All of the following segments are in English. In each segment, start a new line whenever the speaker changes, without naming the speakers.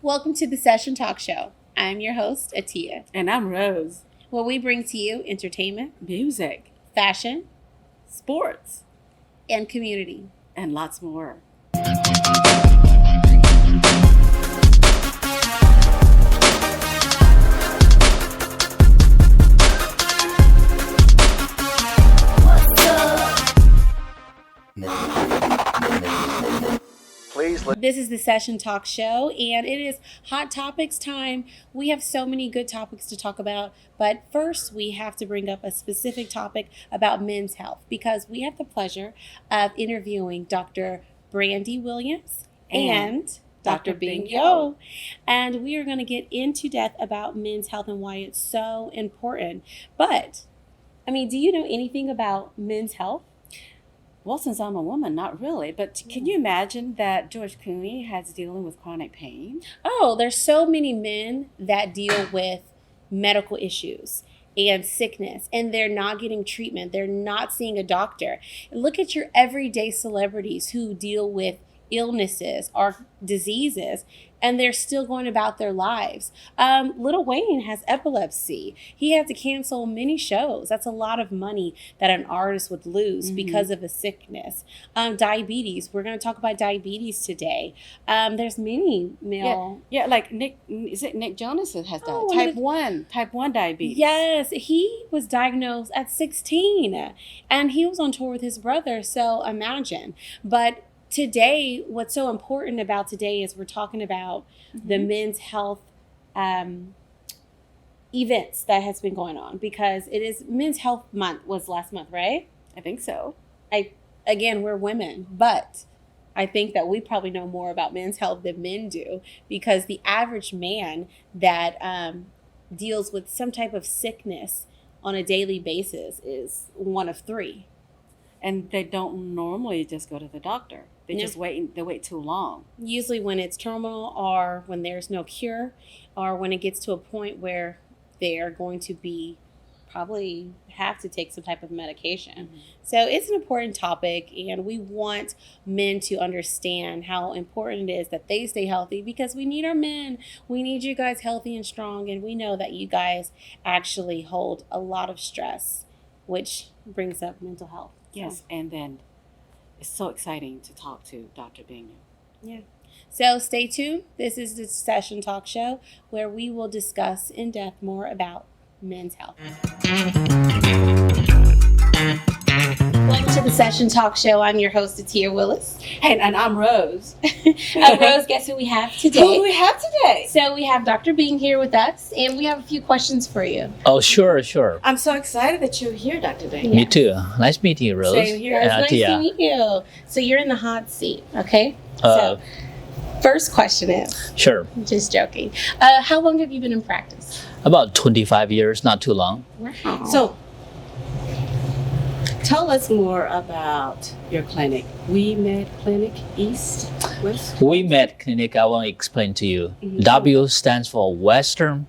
Welcome to the Session Talk Show. I'm your host, Atia.
And I'm Rose.
Where we bring to you entertainment,
Music,
fashion,
sports,
and community.
and lots more.
This is the Session Talk Show, and it is Hot Topics time. We have so many good topics to talk about, but first we have to bring up a specific topic about men's health because we have the pleasure of interviewing Dr. Brandy Williams and Dr. Bing Yo. And we are going to get into depth about men's health and why it's so important. But, do you know anything about men's health?
Well, since I'm a woman, not really. But can you imagine that George Clooney has dealing with chronic pain?
Oh, there's so many men that deal with medical issues and sickness, and they're not getting treatment. They're not seeing a doctor. Look at your everyday celebrities who deal with illnesses or diseases, and they're still going about their lives. Lil Wayne has epilepsy. He had to cancel many shows. That's a lot of money that an artist would lose because of a sickness. Diabetes. We're going to talk about diabetes today. There's many male.
Yeah, like Nick Jonas has type 1 diabetes.
Yes, he was diagnosed at 16, and he was on tour with his brother. So imagine. But today, what's so important about today is we're talking about the men's health events that has been going on, because it is Men's Health Month was last month, right?
I think so.
Again, we're women, but I think that we probably know more about men's health than men do, because the average man that deals with some type of sickness on a daily basis is one of three.
And they don't normally just go to the doctor. They just wait. They wait too long.
Usually when it's terminal, or when there's no cure, or when it gets to a point where they're going to probably have to take some type of medication. So it's an important topic, and we want men to understand how important it is that they stay healthy, because we need our men. We need you guys healthy and strong, and we know that you guys actually hold a lot of stress, which brings up mental health.
Yes, and then it's so exciting to talk to Dr. Bing.
Yeah. So stay tuned. This is the Session Talk Show, where we will discuss in depth more about men's health. Welcome to the Session Talk Show. I'm your host, Atia Willis.
Hey, and I'm Rose.
Rose, guess who we have today?
Who do we have today?
So we have Dr. Bing here with us, and we have a few questions for you.
Oh, sure.
I'm so excited that you're here, Dr. Bing.
Me too. Nice meeting you, Rose.
Same here.
It's nice to meet you. So you're in the hot seat, okay? So first question is...
Sure.
Just joking. How long have you been in practice?
About 25 years, not too long.
Wow.
So tell us more about your clinic. WeMed Clinic, East, West?
WeMed Clinic, I want to explain to you. W stands for Western,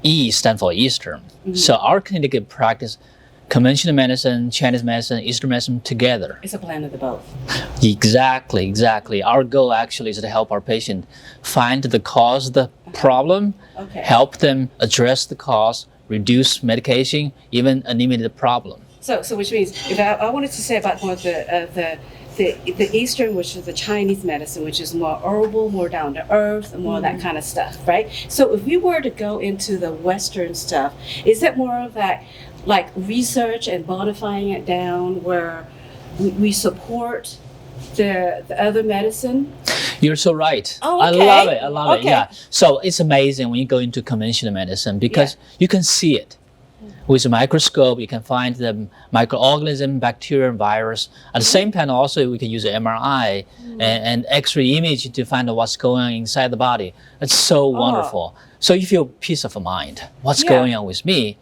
E stands for Eastern. So our clinic practice conventional medicine, Chinese medicine, Eastern medicine together.
It's a blend of the both.
Exactly. Our goal actually is to help our patient find the cause of the problem, help them address the cause, reduce medication, even eliminate the problem.
So which means, if I wanted to say about more of the Eastern, which is the Chinese medicine, which is more herbal, more down to earth, and more of that kind of stuff, right? So if we were to go into the Western stuff, is it more of that like research and bonifying it down where we support the other medicine?
You're so right.
Oh,
I
okay.
love it. Yeah. So it's amazing when you go into conventional medicine, because you can see it. With a microscope, you can find the microorganism, bacteria, virus. At the same time, also, we can use an MRI and X-ray image to find out what's going on inside the body. It's so wonderful. So you feel peace of mind. What's going on with me?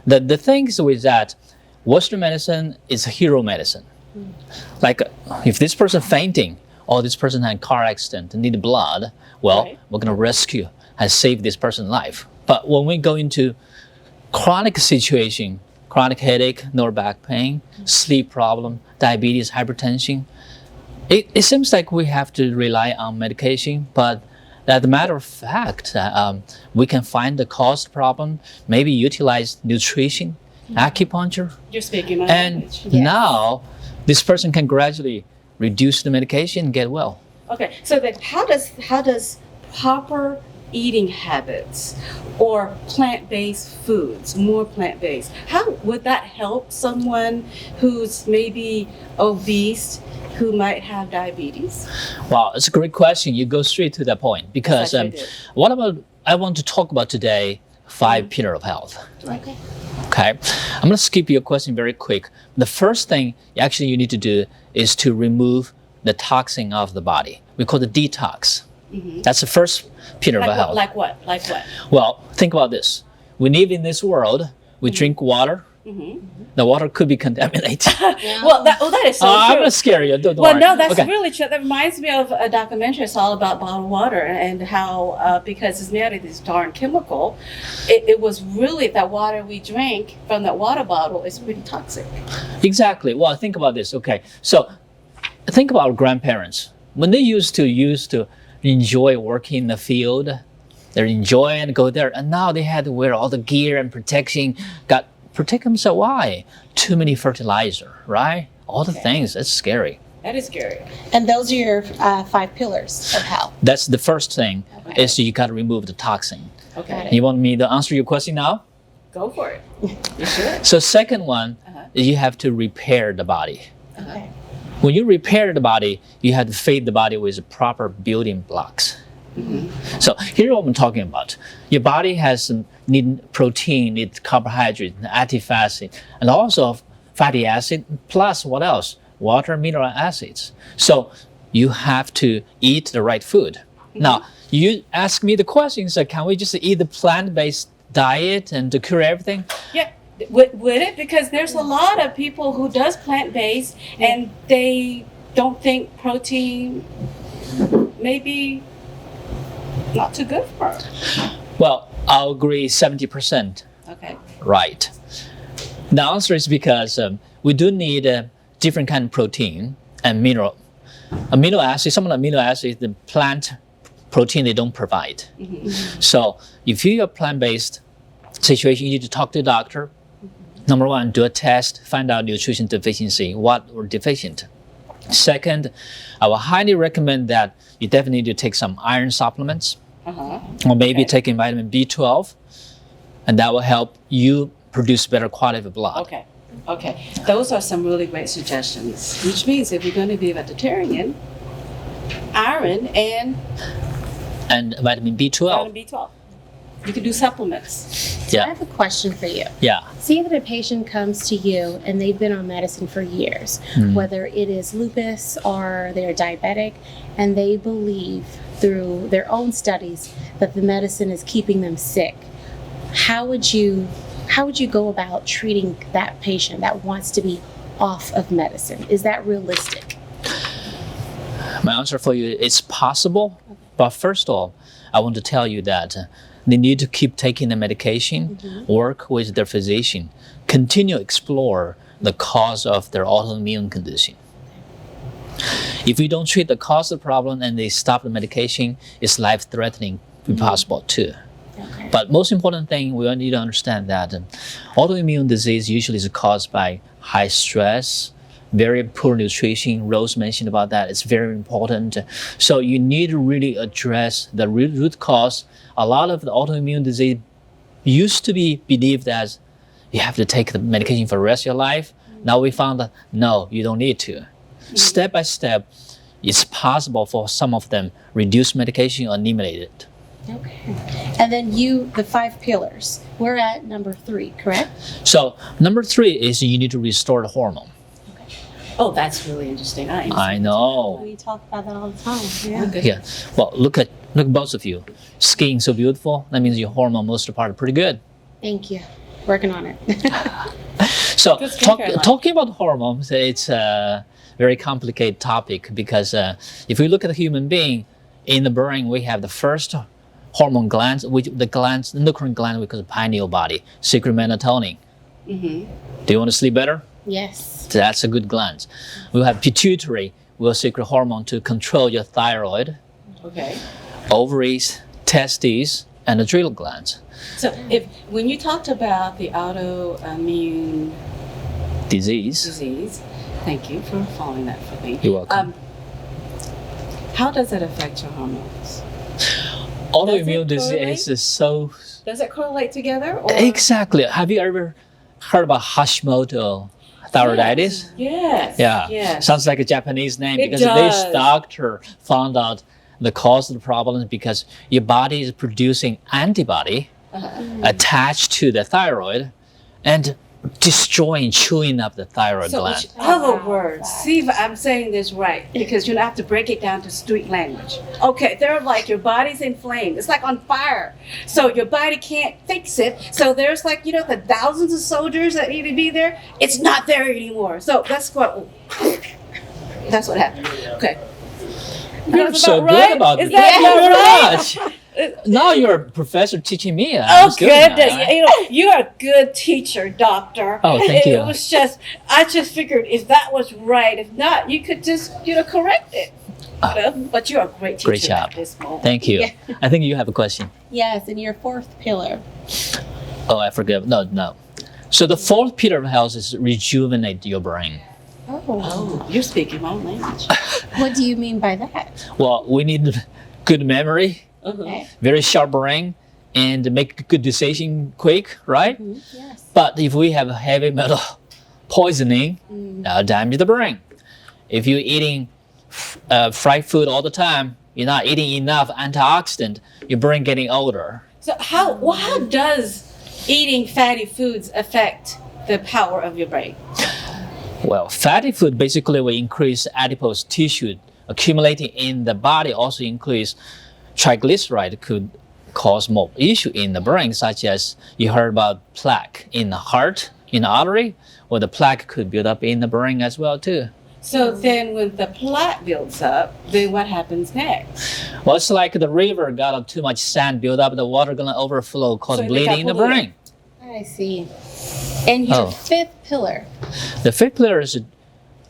The thing is with that, Western medicine is a hero medicine. Like if this person fainting, or this person had a car accident and need blood, well, we're going to rescue and save this person's life. But when we go into chronic situation, chronic headache, lower back pain, sleep problem, diabetes, hypertension, it seems like we have to rely on medication, but As a matter of fact, we can find the cause problem, maybe utilize nutrition, acupuncture,
You're speaking my
and
language.
now this person can gradually reduce the medication and get well.
Okay, so then how does proper eating habits or plant-based foods, more plant-based, how would that help someone who's maybe obese, who might have diabetes?
Wow, it's a great question. You go straight to the point because
Yes, I did.
what about I want to talk about today 5 pillars of health.
Okay.
Okay, I'm going to skip your question very quick. The first thing actually you need to do is to remove the toxin of the body. We call it detox. That's the first pillar of health.
Like what?
Well, think about this. We live in this world. We drink water. The water could be contaminated.
Well, that is so
I'm
true.
not scary. Don't
Well,
worry.
no, that's
Okay.
really true. That reminds me of a documentary. It's all about bottled water and how, because it's made of this darn chemical, it was really that water we drank from that water bottle is pretty toxic.
Exactly. Well, think about this. Okay, so think about our grandparents. When they used to enjoy working in the field, they enjoy and go there, and now they had to wear all the gear and protection. Protect themselves. Why? Too many fertilizer, right? All the things. That's scary.
That is scary.
And those are your 5 pillars of health.
That's the first thing.
Okay.
Is you got to remove the toxin.
Okay,
You want me to answer your question now?
go for it. You should.
So second one, is you have to repair the body.
Okay.
When you repair the body, you have to feed the body with proper building blocks. So here's what I'm talking about. Your body has need protein, need carbohydrate, active acid, and also fatty acid, plus what else? Water, mineral acids. So you have to eat the right food. Now, you ask me the question, so can we just eat the plant-based diet and to cure everything?
Yeah, would it? Because there's a lot of people who does plant-based and they don't think protein maybe not too good for them.
Well, I'll agree 70%.
Okay.
Right. The answer is because we do need a different kind of protein and mineral. Amino acids, some of the amino acids, the plant protein they don't provide. So if you're a plant-based situation, you need to talk to a doctor. Number one, do a test, find out nutrition deficiency, what we're deficient. Second, I will highly recommend that you definitely need to take some iron supplements, or maybe taking vitamin B12, and that will help you produce better quality of blood.
Okay. Those are some really great suggestions. Which means if you're going to be a vegetarian, iron and
And vitamin B12.
vitamin B12. You can do supplements.
I
Yeah,
have a question for you.
yeah.
Say that a patient comes to you and they've been on medicine for years, whether it is lupus or they're diabetic, and they believe through their own studies that the medicine is keeping them sick. How would you go about treating that patient that wants to be off of medicine? Is that realistic?
My answer for you is possible, but first of all, I want to tell you that they need to keep taking the medication, work with their physician, continue to explore the cause of their autoimmune condition. If you don't treat the cause of the problem and they stop the medication, it's life-threatening, possible too.
Okay.
But most important thing, we need to understand that autoimmune disease usually is caused by high stress, very poor nutrition. Rose mentioned about that. It's very important. So you need to really address the root cause. A lot of the autoimmune disease used to be believed as you have to take the medication for the rest of your life. Now we found that no, you don't need to. Step by step, it's possible for some of them reduce medication or eliminate it.
Okay. And then the 5 pillars. We're at number 3, correct?
So number 3 is you need to restore the hormone.
Oh, that's really interesting.
I know.
We talk about that all the time.
Okay.
Yeah. Well, look at both of you. Skin so beautiful. That means your hormone most of the part are pretty good.
Thank you. Working on it.
So
Good skincare line.
talking about hormones, it's a very complicated topic because if we look at the human being, in the brain we have the first hormone glands, the endocrine gland we call the pineal body, secrete melatonin. Do you want to sleep better?
Yes.
That's a good gland. We have pituitary, will secrete hormone to control your thyroid.
Okay.
ovaries, testes, and adrenal glands.
So when you talked about the autoimmune
Disease.
thank you for following that for me.
You're welcome.
How does it affect your hormones?
Autoimmune
Does it correlate?
disease is so
Does it correlate together? Or?
exactly. Have you ever heard about Hashimoto thyroiditis?
Yes.
Yeah.
Yes.
Sounds like a Japanese name
It
because
does.
this doctor found out the cause of the problem is because your body is producing antibody attached to the thyroid and destroying, chewing up the thyroid
So,
gland.
in other words, see if I'm saying this right, because you have to break it down to street language. Okay, they're like your body's inflamed. It's like on fire. So your body can't fix it. So there's like, the thousands of soldiers that need to be there. It's not there anymore. So that's what happened. Okay.
You're
That's
so
about
good
right?
about
Is
it.
that
Thank you
about
very
right?
much. Now you're a professor teaching me.
Oh,
I'm good now,
goodness.
right?
You're a good teacher, doctor.
Oh, thank you.
It was just, I just figured if that was right, if not, you could just, correct it. But you're a great teacher
Great job.
at this moment.
Thank you. I think you have a question.
Yes, and your fourth pillar.
Oh, I forget. No. So the fourth pillar of health is rejuvenate your brain.
Oh, you're speaking my own language.
What do you mean by that?
Well, we need good memory,
Okay.
very sharp brain, and make good decision quick, right?
Yes.
But if we have heavy metal poisoning, that'll damage the brain. If you're eating fried food all the time, you're not eating enough antioxidant, your brain getting older.
So how does eating fatty foods affect the power of your brain?
Well, fatty food basically will increase adipose tissue accumulating in the body, also increase triglyceride could cause more issue in the brain, such as you heard about plaque in the heart, in the artery, or the plaque could build up in the brain as well too.
So then when the plaque builds up, then what happens next?
Well, it's like the river got up too much sand, build up, the water gonna overflow, cause
So they
bleeding
got
in the
polluted.
brain.
I see. And your
Oh.
fifth pillar.
The fifth pillar is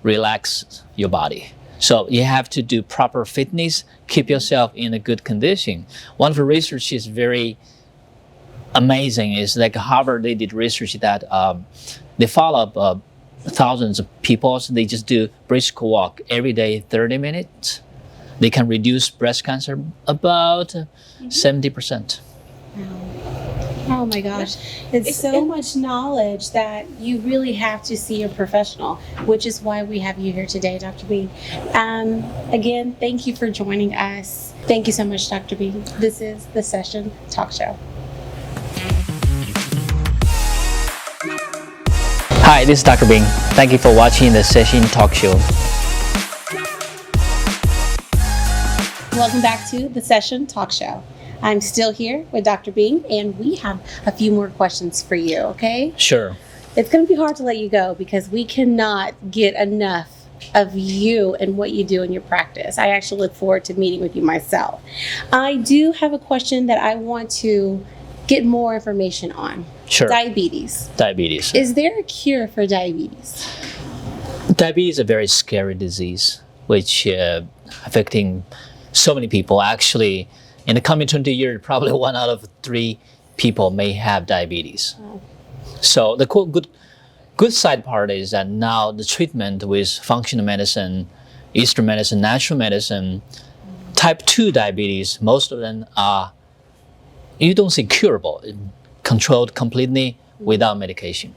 relax your body. So you have to do proper fitness, keep yourself in a good condition. One of the research is very amazing. Is like Harvard, they did research that they follow up thousands of people. So they just do brisk walk every day, 30 minutes. They can reduce breast cancer about 70%.
Oh my gosh. It's so much knowledge that you really have to see a professional, which is why we have you here today, Dr. Bean. Again, thank you for joining us. Thank you so much, Dr. Bean. This is the Session Talk Show.
Hi, this is Dr. Bing. Thank you for watching the Session Talk Show.
Welcome back to the Session Talk Show. I'm still here with Dr. Bing, and we have a few more questions for you, okay?
Sure.
It's going to be hard to let you go because we cannot get enough of you and what you do in your practice. I actually look forward to meeting with you myself. I do have a question that I want to get more information on.
Sure.
Diabetes.
Diabetes.
Is there a cure for diabetes?
Diabetes is a very scary disease, which affecting so many people. Actually, in the coming 20 years, probably 1 out of 3 people may have diabetes.
Oh.
So the good side part is that now the treatment with functional medicine, Eastern medicine, natural medicine, type 2 diabetes, most of them are, you don't say curable, controlled completely without medication.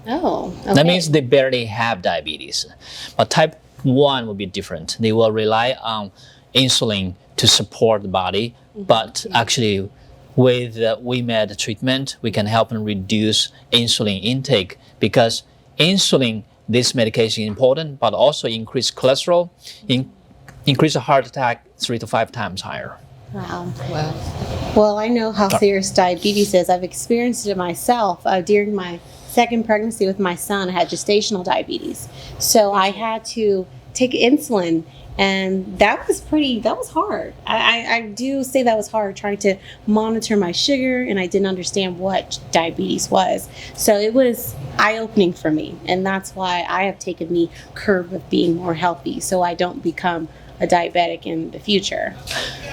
Oh, okay.
That means they barely have diabetes. But type 1 will be different. They will rely on insulin to support the body, but actually with WeMed treatment, we can help them reduce insulin intake because insulin, this medication is important, but also increase cholesterol, increase a heart attack 3 to 5 times higher.
Wow. Well, I know how serious diabetes is. I've experienced it myself during my second pregnancy with my son. I had gestational diabetes. So I had to take insulin, and that was hard. I do say that was hard, trying to monitor my sugar, and I didn't understand what diabetes was. So it was eye-opening for me, and that's why I have taken the curve of being more healthy so I don't become a diabetic in the future.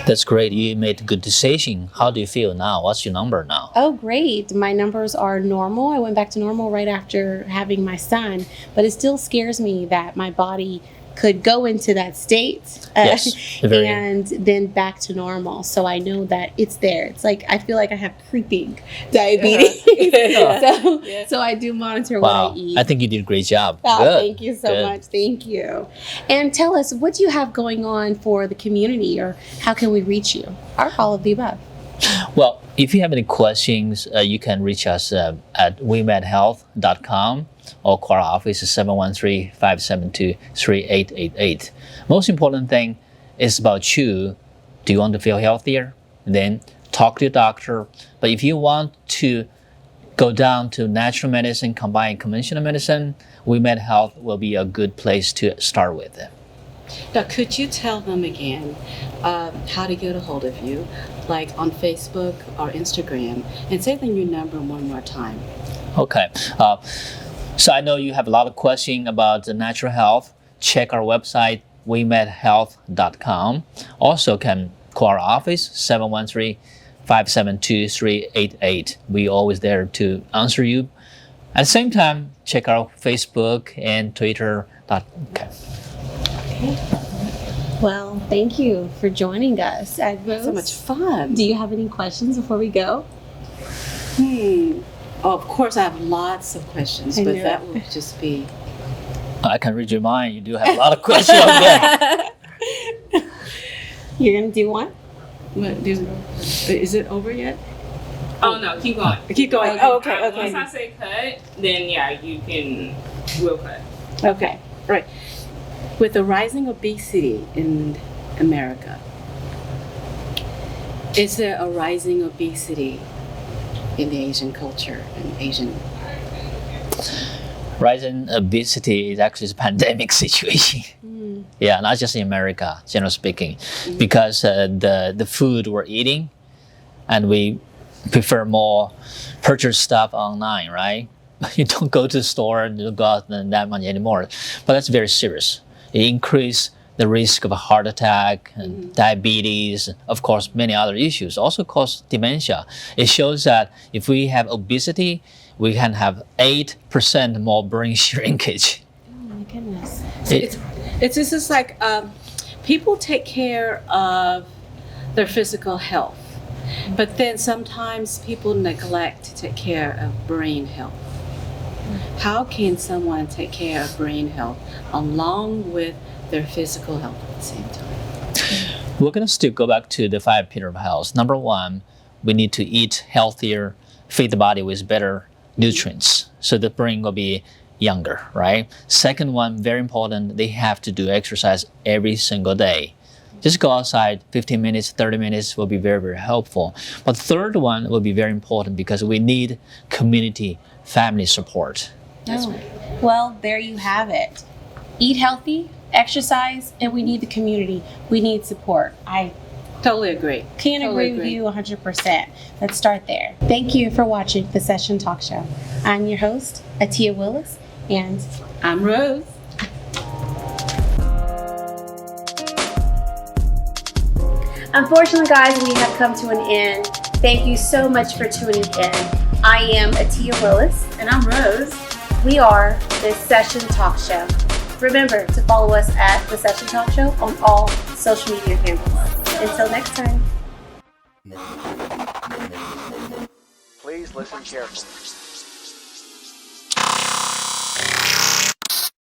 That's great. You made a good decision. How do you feel now? What's your number now?
Oh, great. My numbers are normal. I went back to normal right after having my son, but it still scares me that my body could go into that state
Yes, very-
and then back to normal. So I know that it's there. It's like I feel like I have creeping diabetes. So I do monitor what
Wow,
I eat.
I think you did a great job.
Oh,
Good.
thank you so
Good.
much. Thank you. And tell us, what do you have going on for the community, or how can we reach you? Or all of the above.
Well, if you have any questions, you can reach us at WeMedHealth.com or call our office at 713-572-3888. Most important thing is about you. Do you want to feel healthier? Then talk to your doctor. But if you want to go down to natural medicine, combine conventional medicine, WeMed Health will be a good place to start with.
Now, could you tell them again how to get a hold of you, like on Facebook or Instagram, and say your number one more time?
Okay. So I know you have a lot of questions about the natural health. Check our website, WeMedHealth.com. Also can call our office, 713-572-3888. We're always there to answer you. At the same time, check our Facebook and Twitter. Okay.
Well, thank you for joining us. Rose,
So much fun.
do you have any questions before we go?
Oh, of course, I have lots of questions,
I
but
knew
that
it.
will just be.
I can read your mind. You do have a lot of questions. Okay.
You're going to do one?
Is it over yet?
Oh no, keep going.
Keep going. Oh, okay,
Once
okay.
I say cut, then yeah, we'll cut.
Okay, right. With the rising obesity in America, is there a rising obesity in the Asian culture and Asian?
Rising obesity is actually a pandemic situation. Yeah, not just in America, generally speaking, because the food we're eating, and we prefer more purchase stuff online, right? You don't go to the store and you don't go out that much anymore. But that's very serious. It increases the risk of a heart attack and diabetes, of course, many other issues. Also cause dementia. It shows that if we have obesity, we can have 8% more brain shrinkage.
Oh, my goodness.
It's just like people take care of their physical health, but then sometimes people neglect to take care of brain health. How can someone take care of brain health along with their physical health at the same time?
We're going to still go back to the 5 pillars of health. Number 1, we need to eat healthier, feed the body with better nutrients, so the brain will be younger, right? Second one, very important, they have to do exercise every single day. Just go outside 15 minutes, 30 minutes will be very, very helpful. But third one will be very important because we need community, family support.
Oh. Well, there you have it. Eat healthy, exercise, and we need the community. We need support. I
Totally agree.
can't
Totally
agree with you 100%. Let's start there. Thank you for watching the Session Talk Show. I'm your host, Atia Willis, and
I'm Rose.
unfortunately, guys, we have come to an end. Thank you so much for tuning in. I am Atia Willis.
And I'm Rose.
We are the Session Talk Show. Remember to follow us at the Session Talk Show on all social media handles. Until next time.
Please listen carefully.